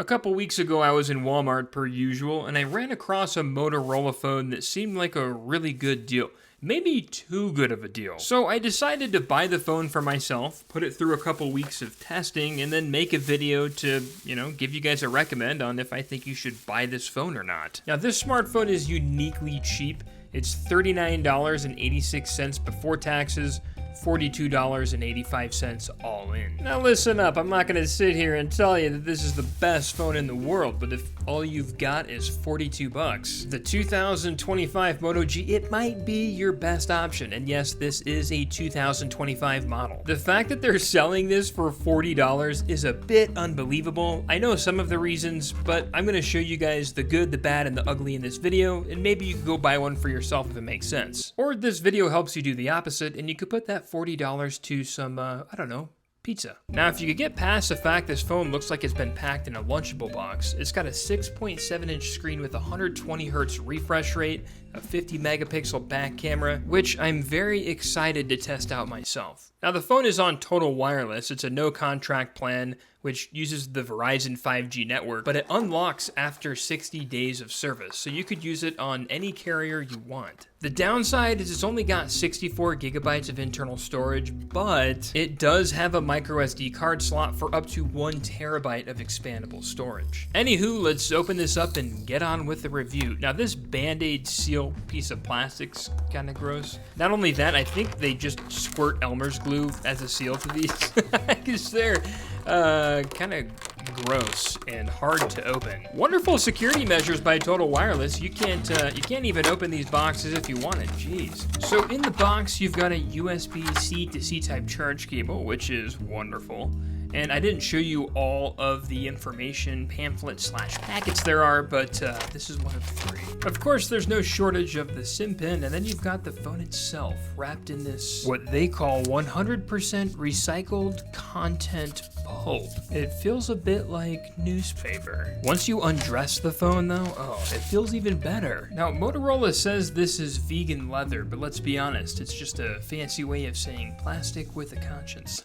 A couple weeks ago, I was in Walmart per usual, and I ran across a Motorola phone that seemed like a really good deal. Maybe too good of a deal. So I decided to buy the phone for myself, put it through a couple weeks of testing, and then make a video to, give you guys a recommend on if I think you should buy this phone or not. Now, this smartphone is uniquely cheap. It's $39.86 before taxes, $42.85 all in. Now listen up, I'm not gonna sit here and tell you that this is the best phone in the world, but if all you've got is 42 bucks, the 2025 Moto G, it might be your best option. And yes, this is a 2025 model. The fact that they're selling this for $40 is a bit unbelievable. I know some of the reasons, but I'm gonna show you guys the good, the bad, and the ugly in this video, and maybe you can go buy one for yourself if it makes sense. Or this video helps you do the opposite, and you could put that $40 to some, pizza. Now, if you could get past the fact this phone looks like it's been packed in a Lunchable box, it's got a 6.7-inch screen with a 120 Hz refresh rate, a 50 megapixel back camera, which I'm very excited to test out myself. Now, the phone is on total wireless. It's a no contract plan, which uses the Verizon 5G network, but it unlocks after 60 days of service, so you could use it on any carrier you want. The downside is it's only got 64 gigabytes of internal storage, but it does have a micro SD card slot for up to 1 terabyte of expandable storage. Anywho, let's open this up and get on with the review. Now, this Band-Aid seal piece of plastic's kind of gross. Not only that, I think they just squirt Elmer's glue as a seal to these, because they're kind of gross and hard to open. Wonderful security measures by Total Wireless. You can't even open these boxes if you wanted. Jeez. So in the box, you've got a USB-C to C type charge cable, which is wonderful. And I didn't show you all of the information pamphlet/packets there are, but this is one of 3. Of course, there's no shortage of the SIM pin, and then you've got the phone itself wrapped in this, what they call 100% recycled content pulp. It feels a bit like newspaper. Once you undress the phone though, it feels even better. Now, Motorola says this is vegan leather, but let's be honest, it's just a fancy way of saying plastic with a conscience.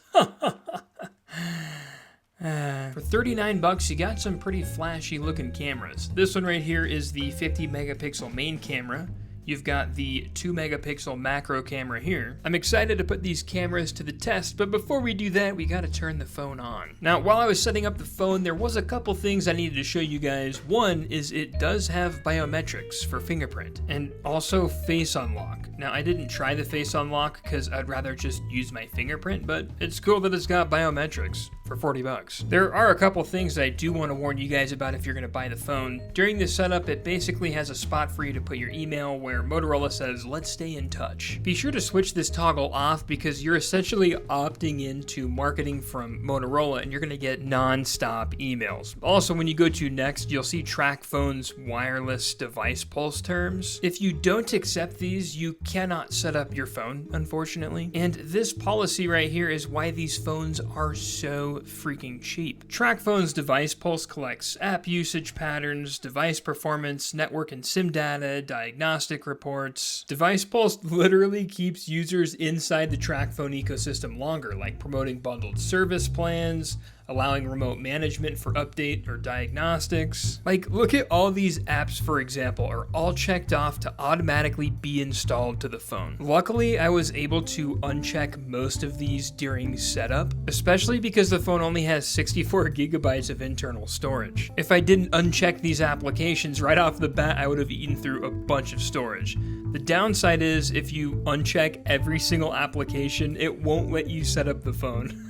For 39 bucks, you got some pretty flashy looking cameras. This one right here is the 50 megapixel main camera. You've got the 2 megapixel macro camera here. I'm excited to put these cameras to the test, but before we do that, we gotta turn the phone on. Now, while I was setting up the phone, there was a couple things I needed to show you guys. One is it does have biometrics for fingerprint, and also face unlock. Now, I didn't try the face unlock because I'd rather just use my fingerprint, but it's cool that it's got biometrics for 40 bucks. There are a couple things that I do want to warn you guys about if you're gonna buy the phone. During the setup, it basically has a spot for you to put your email where Motorola says, let's stay in touch. Be sure to switch this toggle off because you're essentially opting into marketing from Motorola and you're gonna get non-stop emails. Also, when you go to next, you'll see TracFone's wireless device pulse terms. If you don't accept these, you cannot set up your phone, unfortunately. And this policy right here is why these phones are so freaking cheap. TracFone's device pulse collects app usage patterns, device performance, network and SIM data, diagnostic reports. Device pulse literally keeps users inside the TracFone ecosystem longer, like promoting bundled service plans, allowing remote management for update or diagnostics. Like, look at all these apps, for example, are all checked off to automatically be installed to the phone. Luckily, I was able to uncheck most of these during setup, especially because the phone only has 64 gigabytes of internal storage. If I didn't uncheck these applications right off the bat, I would have eaten through a bunch of storage. The downside is if you uncheck every single application, it won't let you set up the phone.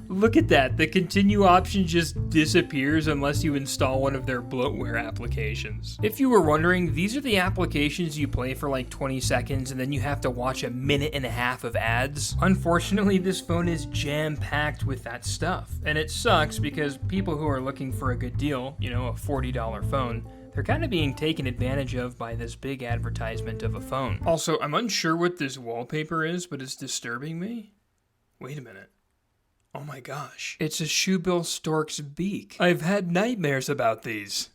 Look at that, the continue option just disappears unless you install one of their bloatware applications. If you were wondering, these are the applications you play for like 20 seconds and then you have to watch a minute and a half of ads. Unfortunately, this phone is jam-packed with that stuff, and it sucks because people who are looking for a good deal, a $40 phone, they're kind of being taken advantage of by this big advertisement of a phone. Also, I'm unsure what this wallpaper is, but it's disturbing me. Wait a minute. Oh my gosh, it's a shoebill stork's beak. I've had nightmares about these.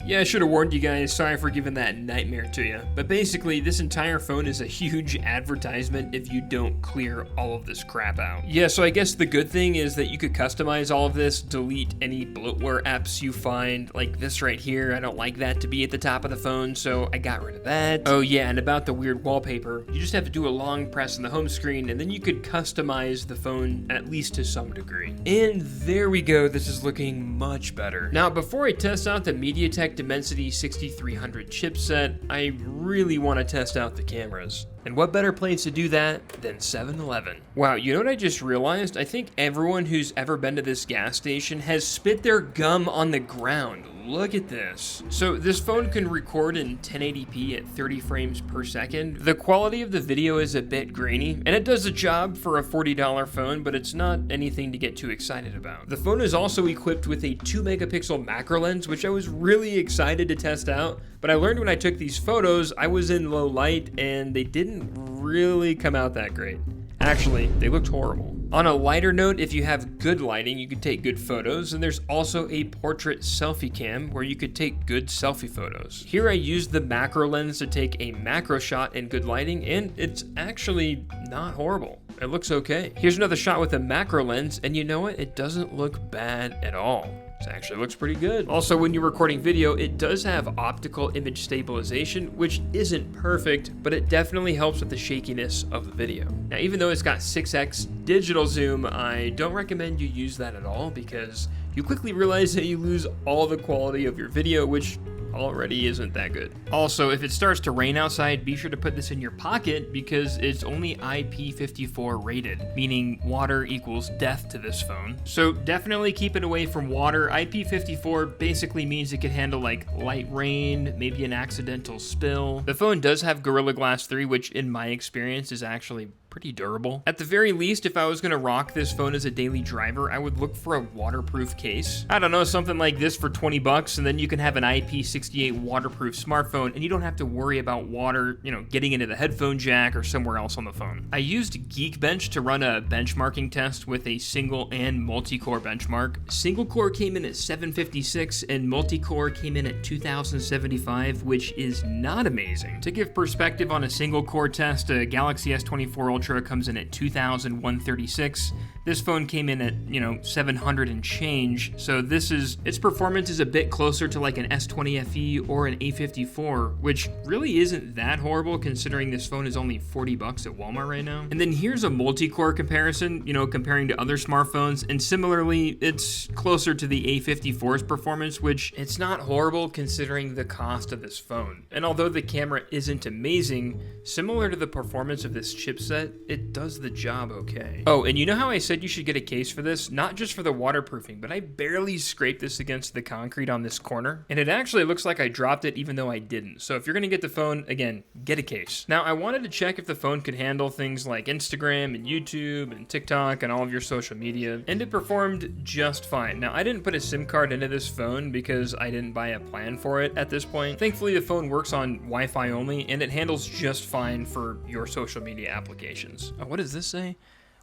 Yeah, I should have warned you guys, sorry for giving that nightmare to you. But basically, this entire phone is a huge advertisement if you don't clear all of this crap out. Yeah, so I guess the good thing is that you could customize all of this, delete any bloatware apps you find, like this right here. I don't like that to be at the top of the phone, so I got rid of that. Oh yeah, and about the weird wallpaper, you just have to do a long press on the home screen, and then you could customize the phone at least to some degree. And there we go, this is looking much better. Now, before I test out the MediaTek Dimensity 6300 chipset, I really want to test out the cameras. And what better place to do that than 7-Eleven? Wow, you know what I just realized? I think everyone who's ever been to this gas station has spit their gum on the ground. Look at this. So this phone can record in 1080p at 30 frames per second. The quality of the video is a bit grainy, and it does the job for a $40 phone, but it's not anything to get too excited about. The phone is also equipped with a 2 megapixel macro lens, which I was really excited to test out, but I learned when I took these photos, I was in low light and they didn't really come out that great. Actually, they looked horrible. On a lighter note, if you have good lighting, you can take good photos, and there's also a portrait selfie cam where you could take good selfie photos. Here I used the macro lens to take a macro shot in good lighting, and it's actually not horrible. It looks okay. Here's another shot with a macro lens, and you know what? It doesn't look bad at all. It actually looks pretty good. Also, when you're recording video, it does have optical image stabilization, which isn't perfect, but it definitely helps with the shakiness of the video. Now, even though it's got 6x digital zoom, I don't recommend you use that at all because you quickly realize that you lose all the quality of your video, which already isn't that good. Also, if it starts to rain outside, be sure to put this in your pocket because it's only IP54 rated, meaning water equals death to this phone. So definitely keep it away from water. IP54 basically means it can handle like light rain, maybe an accidental spill. The phone does have Gorilla Glass 3, which in my experience is actually pretty durable. At the very least, if I was gonna rock this phone as a daily driver, I would look for a waterproof case. I don't know, something like this for 20 bucks, and then you can have an IP68 waterproof smartphone, and you don't have to worry about water, getting into the headphone jack or somewhere else on the phone. I used Geekbench to run a benchmarking test with a single and multi-core benchmark. Single core came in at 756, and multi-core came in at 2075, which is not amazing. To give perspective on a single core test, a Galaxy S24 Ultra comes in at 2,136. This phone came in at, 700 and change. So its performance is a bit closer to like an S20 FE or an A54, which really isn't that horrible considering this phone is only 40 bucks at Walmart right now. And then here's a multi-core comparison, comparing to other smartphones. And similarly, it's closer to the A54's performance, which it's not horrible considering the cost of this phone. And although the camera isn't amazing, similar to the performance of this chipset, it does the job okay. Oh, and you know how I said you should get a case for this? Not just for the waterproofing, but I barely scraped this against the concrete on this corner, and it actually looks like I dropped it even though I didn't. So if you're gonna get the phone, again, get a case. Now, I wanted to check if the phone could handle things like Instagram and YouTube and TikTok and all of your social media, and it performed just fine. Now, I didn't put a SIM card into this phone because I didn't buy a plan for it at this point. Thankfully, the phone works on Wi-Fi only, and it handles just fine for your social media applications. Oh, what does this say?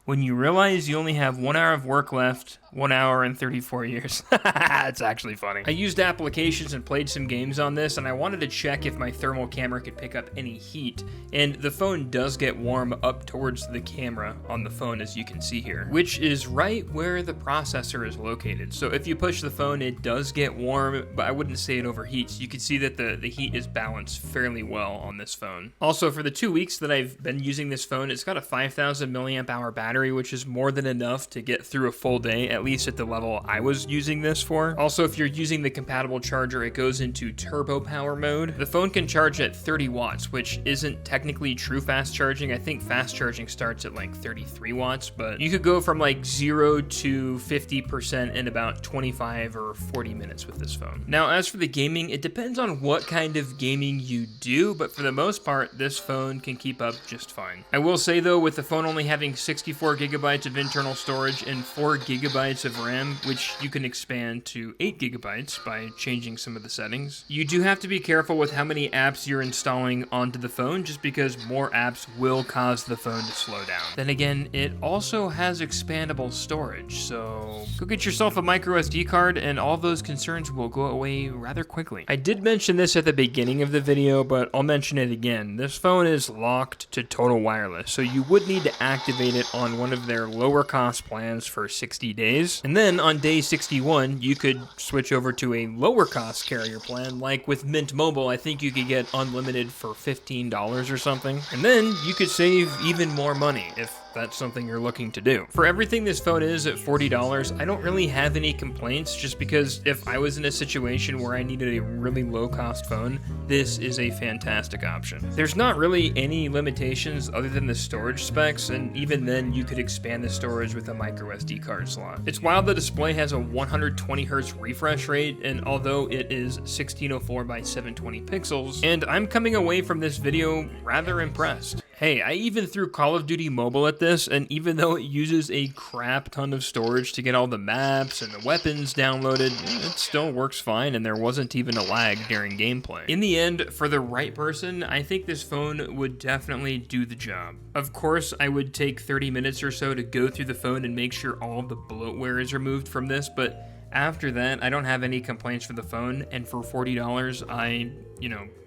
When you realize you only have 1 hour of work left, 1 hour and 34 years. It's actually funny. I used applications and played some games on this, and I wanted to check if my thermal camera could pick up any heat. And the phone does get warm up towards the camera on the phone, as you can see here, which is right where the processor is located. So if you push the phone, it does get warm, but I wouldn't say it overheats. You can see that the heat is balanced fairly well on this phone. Also, for the 2 weeks that I've been using this phone, it's got a 5,000 milliamp hour battery, which is more than enough to get through a full day, at least at the level I was using this for. Also, if you're using the compatible charger, it goes into turbo power mode. The phone can charge at 30 watts, which isn't technically true fast charging. I think fast charging starts at like 33 watts, but you could go from like 0 to 50% in about 25 or 40 minutes with this phone. Now, as for the gaming, it depends on what kind of gaming you do, but for the most part, this phone can keep up just fine. I will say though, with the phone only having 64 64 gigabytes of internal storage and 4 gigabytes of RAM, which you can expand to 8 gigabytes by changing some of the settings. You do have to be careful with how many apps you're installing onto the phone, just because more apps will cause the phone to slow down. Then again, it also has expandable storage, so go get yourself a micro SD card and all those concerns will go away rather quickly. I did mention this at the beginning of the video, but I'll mention it again. This phone is locked to Total Wireless, so you would need to activate it on one of their lower cost plans for 60 days. And then on day 61, you could switch over to a lower cost carrier plan, like with Mint Mobile. I think you could get unlimited for $15 or something. And then you could save even more money if that's something you're looking to do. For everything this phone is at $40, I don't really have any complaints, just because if I was in a situation where I needed a really low cost phone, this is a fantastic option. There's not really any limitations other than the storage specs, and even then you could expand the storage with a micro SD card slot. It's wild the display has a 120 Hz refresh rate, and although it is 1604 by 720 pixels, and I'm coming away from this video rather impressed. Hey, I even threw Call of Duty Mobile at this, and even though it uses a crap ton of storage to get all the maps and the weapons downloaded, it still works fine, and there wasn't even a lag during gameplay. In the end, for the right person, I think this phone would definitely do the job. Of course, I would take 30 minutes or so to go through the phone and make sure all the bloatware is removed from this, but after that, I don't have any complaints for the phone, and for $40,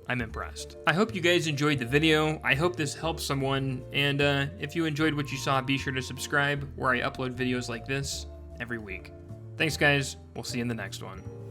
I'm impressed. I hope you guys enjoyed the video. I hope this helps someone, and if you enjoyed what you saw, be sure to subscribe, where I upload videos like this every week. Thanks guys, we'll see you in the next one.